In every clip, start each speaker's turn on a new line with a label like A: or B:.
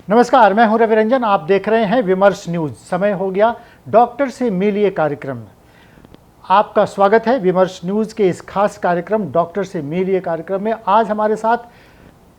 A: नमस्कार, मैं हूं रवि रंजन। आप देख रहे हैं विमर्श न्यूज। समय हो गया डॉक्टर से मिलिए कार्यक्रम में। आपका स्वागत है विमर्श न्यूज के इस खास कार्यक्रम डॉक्टर से मिलिए कार्यक्रम में। आज हमारे साथ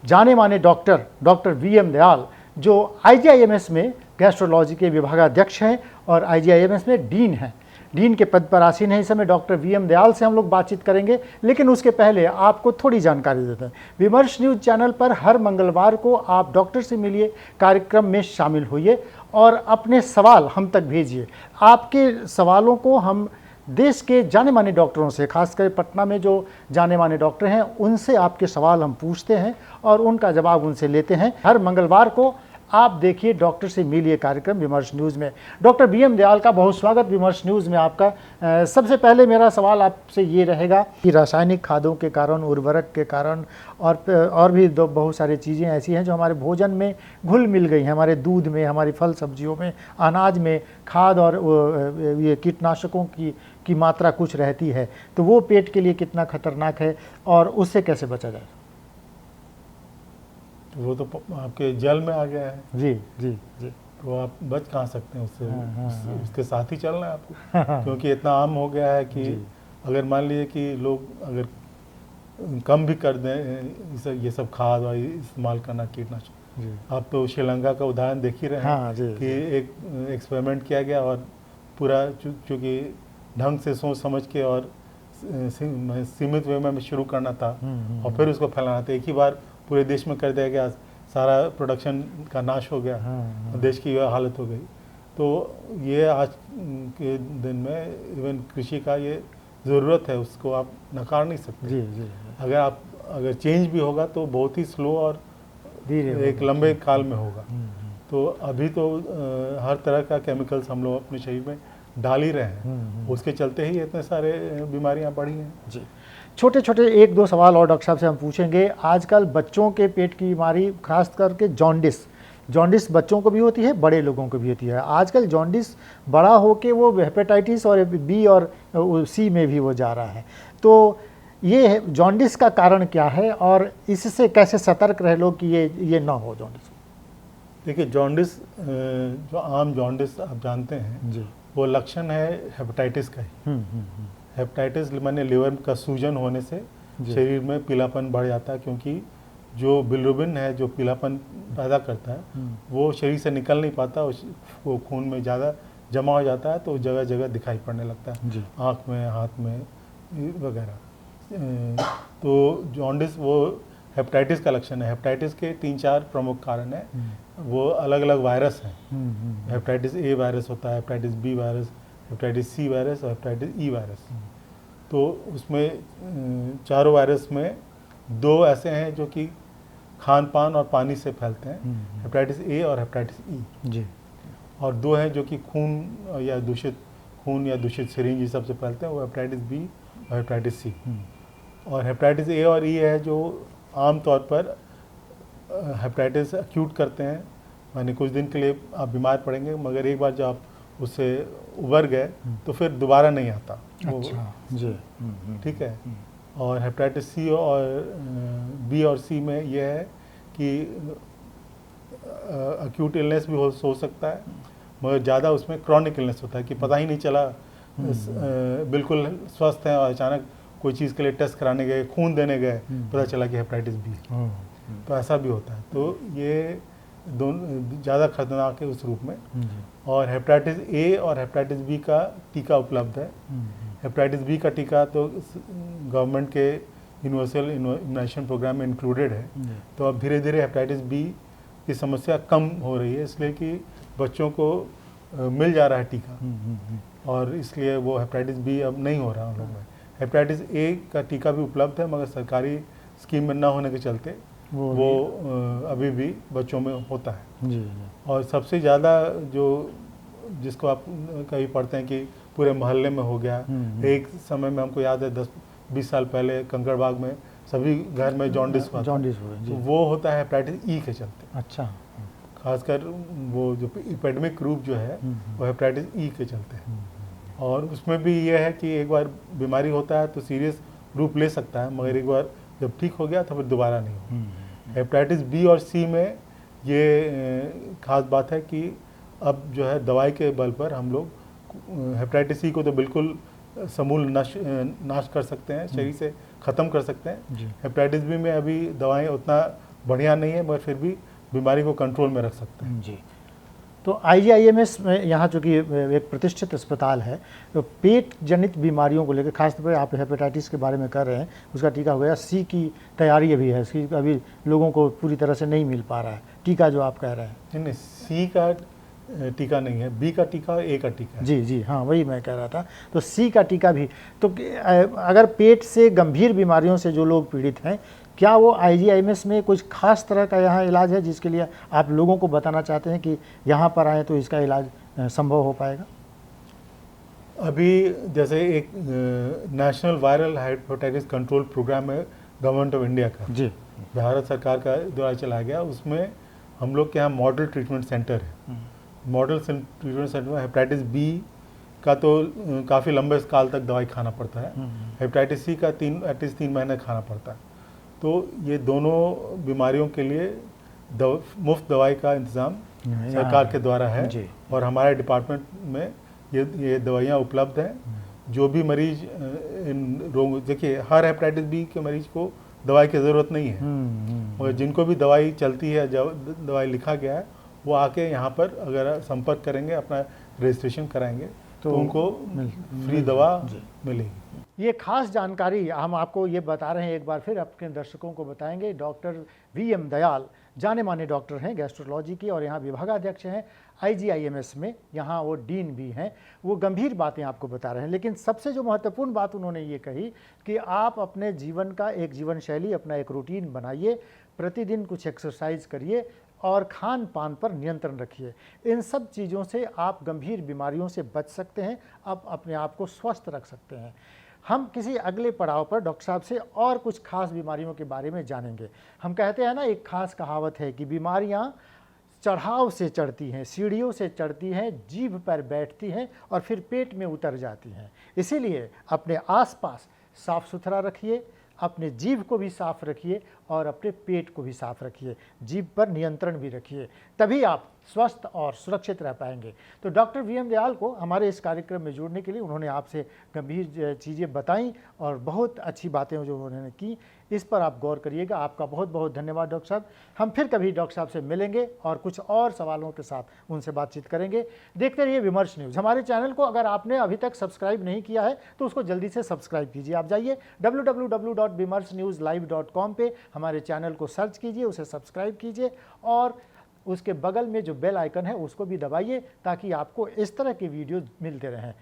A: जाने माने डॉक्टर वीएम दयाल, जो आईजीआईएमएस में गैस्ट्रोलॉजी के विभागाध्यक्ष हैं और आईजीआईएमएस में डीन हैं, डीन के पद पर आसीन है इस समय। डॉक्टर वीएम दयाल से हम लोग बातचीत करेंगे, लेकिन उसके पहले आपको थोड़ी जानकारी देते हैं। विमर्श न्यूज चैनल पर हर मंगलवार को आप डॉक्टर से मिलिए कार्यक्रम में शामिल होइए और अपने सवाल हम तक भेजिए। आपके सवालों को हम देश के जाने माने डॉक्टरों से, खासकर पटना में जो जाने माने डॉक्टर हैं, उनसे आपके सवाल हम पूछते हैं और उनका जवाब उनसे लेते हैं। हर मंगलवार को आप देखिए डॉक्टर से मिलिए कार्यक्रम विमर्श न्यूज़ में। डॉक्टर वीएम दयाल का बहुत स्वागत विमर्श न्यूज़ में आपका। सबसे पहले मेरा सवाल आपसे ये रहेगा कि रासायनिक खादों के कारण, उर्वरक के कारण और भी बहुत सारी चीज़ें ऐसी हैं जो हमारे भोजन में घुल मिल गई हैं, हमारे दूध में, हमारी फल सब्जियों में, अनाज में खाद और ये कीटनाशकों की मात्रा कुछ रहती है, तो वो पेट के लिए कितना खतरनाक है और उससे कैसे बचा जाए?
B: वो तो आपके जल में आ गया है।
A: जी जी जी।
B: तो आप बच कहाँ सकते हैं उससे?
A: हाँ।
B: उसके साथ ही चलना है आपको। क्योंकि इतना आम हो गया है कि अगर मान लीजिए कि लोग अगर कम भी कर दें ये सब खाद और इस्तेमाल करना कीटनाशक। आप तो श्रीलंका का उदाहरण देख ही रहे हैं।
A: हाँ, जी,
B: एक एक्सपेरिमेंट किया गया और पूरा चूँकि ढंग से सोच समझ के और सीमित वे में शुरू करना था और फिर उसको फैलाना था। एक ही बार पूरे देश में कर दिया गया, सारा प्रोडक्शन का नाश हो गया। देश की यह हालत हो गई। तो ये आज के दिन में इवन कृषि का ये ज़रूरत है, उसको आप नकार नहीं सकते।
A: जी।
B: अगर चेंज भी होगा तो बहुत ही स्लो और
A: धीरे
B: एक लंबे काल में होगा। तो अभी तो हर तरह का केमिकल्स हम लोग अपने शरीर में डाल ही रहे हैं। उसके चलते ही इतने सारे बीमारियां बढ़ी हैं।
A: जी। छोटे छोटे एक दो सवाल और डॉक्टर साहब से हम पूछेंगे। आजकल बच्चों के पेट की बीमारी, खास करके जॉन्डिस बच्चों को भी होती है, बड़े लोगों को भी होती है। आजकल जॉन्डिस बड़ा होके वो हेपेटाइटिस और बी और सी में भी वो जा रहा है। तो ये जॉन्डिस का कारण क्या है और इससे कैसे सतर्क रहे लोग कि ये ना हो जॉन्डिस?
B: देखिए, जॉन्डिस जो आम जॉन्डिस आप जानते हैं
A: जी,
B: वो लक्षण है हेपेटाइटिस का ही। हेपेटाइटिस माने लिवर का सूजन होने से शरीर में पीलापन बढ़ जाता है, क्योंकि जो बिलिरुबिन है जो पीलापन पैदा करता है वो शरीर से निकल नहीं पाता, वो खून में ज़्यादा जमा हो जाता है, तो जगह जगह दिखाई पड़ने लगता है, आँख में, हाथ में वगैरह। तो जॉन्डिस वो हेपेटाइटिस का लक्षण है। हेपेटाइटिस के 3-4 प्रमुख कारण हैं। वो अलग अलग वायरस हैं। हेपेटाइटिस ए वायरस होता है, hepatitis B virus, hepatitis C virus और हेपेटाइटिस ई वायरस। तो उसमें चारों वायरस में 2 ऐसे हैं जो कि खान पान और पानी से फैलते हैं, हेपेटाइटिस ए और हेपेटाइटिस ई जी। और 2 हैं जो कि खून या दूषित सिरिंज ये सबसे फैलते हैं, वो हेपेटाइटिस बी और हेपेटाइटिस सी। और हेपेटाइटिस ए और ई है जो आमतौर पर हेपेटाइटिस एक्यूट करते हैं, माने कुछ दिन के लिए आप बीमार पड़ेंगे, मगर एक बार जब आप उससे उबर गए तो फिर दोबारा नहीं आता।
A: अच्छा जी।
B: ठीक है। और हेपेटाइटिस सी और बी और सी में यह है कि एक्यूट इलनेस भी हो सकता है, मगर ज़्यादा उसमें क्रॉनिक इलनेस होता है कि पता ही नहीं चला, बिल्कुल स्वस्थ हैं और अचानक कोई चीज़ के लिए टेस्ट कराने गए, खून देने गए, पता चला कि हेपेटाइटिस बी है। तो ऐसा भी होता है। तो ये दोनों ज़्यादा खतरनाक है उस रूप में। और हेपेटाइटिस ए और हेपेटाइटिस बी का टीका उपलब्ध है। हेपेटाइटिस बी का टीका तो गवर्नमेंट के यूनिवर्सल इम्यूनाइजेशन प्रोग्राम में इंक्लूडेड है। तो अब धीरे धीरे हेपेटाइटिस बी की समस्या कम हो रही है, इसलिए कि बच्चों को मिल जा रहा है टीका, और इसलिए वो हेपेटाइटिस बी अब नहीं हो रहा उन लोगों में। हेपेटाइटिस ए का टीका भी उपलब्ध है, मगर सरकारी स्कीम में ना होने के चलते वो अभी भी बच्चों में होता है। जी। और सबसे ज़्यादा जिसको आप कभी पढ़ते हैं कि पूरे मोहल्ले में हो गया। एक समय में हमको याद है 10-20 साल पहले कंकड़बाग में सभी घर में जॉन्डिस हुआ। तो वो होता है हेपेटाइटिस ई के चलते।
A: अच्छा।
B: खासकर वो जो एपिडेमिक रूप जो है वो हेपेटाइटिस ई के चलते हैं। और उसमें भी ये है कि एक बार बीमारी होता है तो सीरियस रूप ले सकता है, मगर एक बार जब ठीक हो गया तो फिर दोबारा नहीं हो। हेपेटाइटिस बी और सी में ये खास बात है कि अब जो है दवाई के बल पर हम लोग हेपेटाइटिस सी को तो बिल्कुल समूल नाश कर सकते हैं, शरीर से ख़त्म कर सकते हैं।
A: जी।
B: हेपेटाइटिस बी में अभी दवाएं उतना बढ़िया नहीं है, मगर फिर भी बीमारी को कंट्रोल में रख सकते हैं।
A: जी। तो IGIMS में यहाँ चूँकि एक प्रतिष्ठित अस्पताल है, तो पेट जनित बीमारियों को लेकर खासतौर पर आप हेपेटाइटिस के बारे में कर रहे हैं, उसका टीका हो गया, सी की तैयारी अभी है, सी अभी लोगों को पूरी तरह से नहीं मिल पा रहा है टीका जो आप कह रहे हैं।
B: नहीं, सी का टीका नहीं है, बी का टीका और ए का टीका है।
A: जी जी, हाँ वही मैं कह रहा था। तो सी का टीका भी, तो अगर पेट से गंभीर बीमारियों से जो लोग पीड़ित हैं, क्या वो IGIMS में कुछ खास तरह का यहाँ इलाज है जिसके लिए आप लोगों को बताना चाहते हैं कि यहाँ पर आएँ तो इसका इलाज संभव हो पाएगा?
B: अभी जैसे एक national viral hepatitis control programme है गवर्नमेंट ऑफ इंडिया का,
A: जी,
B: भारत सरकार का द्वारा चलाया गया, उसमें हम लोग के यहाँ मॉडल ट्रीटमेंट सेंटर है। मॉडल ट्रीटमेंट सेंटर में हेपेटाइटिस बी का तो काफ़ी लंबे काल तक दवाई खाना पड़ता है, हेपेटाइटिस सी का एटलीस्ट 3 महीने खाना पड़ता है। तो ये दोनों बीमारियों के लिए मुफ्त दवाई का इंतज़ाम सरकार के द्वारा है
A: जी।
B: और हमारे डिपार्टमेंट में ये दवाइयाँ उपलब्ध हैं। जो भी मरीज इन रोग, देखिए हर हेपेटाइटिस बी के मरीज को दवाई की ज़रूरत नहीं है, मगर जिनको भी दवाई चलती है, दवाई लिखा गया है, वो आके यहाँ पर अगर संपर्क करेंगे, अपना रजिस्ट्रेशन कराएंगे तो उनको फ्री दवा मिलेगी।
A: ये खास जानकारी हम आपको ये बता रहे हैं, एक बार फिर अपने दर्शकों को बताएंगे। डॉक्टर VM दयाल जाने माने डॉक्टर हैं गैस्ट्रोलॉजी की और यहाँ विभागाध्यक्ष हैं IGIMS में, यहाँ वो डीन भी हैं। वो गंभीर बातें आपको बता रहे हैं, लेकिन सबसे जो महत्वपूर्ण बात उन्होंने ये कही कि आप अपने जीवन का एक जीवन शैली, अपना एक रूटीन बनाइए, प्रतिदिन कुछ एक्सरसाइज करिए और खान पान पर नियंत्रण रखिए। इन सब चीज़ों से आप गंभीर बीमारियों से बच सकते हैं, आप अपने आप को स्वस्थ रख सकते हैं। हम किसी अगले पड़ाव पर डॉक्टर साहब से और कुछ खास बीमारियों के बारे में जानेंगे। हम कहते हैं ना, एक खास कहावत है कि बीमारियां चढ़ाव से चढ़ती हैं, सीढ़ियों से चढ़ती हैं, जीभ पर बैठती हैं और फिर पेट में उतर जाती हैं। इसीलिए अपने आसपास साफ सुथरा रखिए, अपने जीभ को भी साफ रखिए और अपने पेट को भी साफ रखिए, जीभ पर नियंत्रण भी रखिए, तभी आप स्वस्थ और सुरक्षित रह पाएंगे। तो डॉक्टर VM दयाल को हमारे इस कार्यक्रम में जुड़ने के लिए उन्होंने आपसे गंभीर चीज़ें बताई और बहुत अच्छी बातें जो उन्होंने की, इस पर आप गौर करिएगा। आपका बहुत बहुत धन्यवाद डॉक्टर साहब। हम फिर कभी डॉक्टर साहब से मिलेंगे और कुछ और सवालों के साथ उनसे बातचीत करेंगे। देखते रहिए विमर्श न्यूज़। हमारे चैनल को अगर आपने अभी तक सब्सक्राइब नहीं किया है तो उसको जल्दी से सब्सक्राइब कीजिए। आप जाइए www.vimarsnewslive.com पे हमारे चैनल को सर्च कीजिए, उसे सब्सक्राइब कीजिए और उसके बगल में जो बेल आइकन है उसको भी दबाइए ताकि आपको इस तरह के वीडियो मिलते रहें।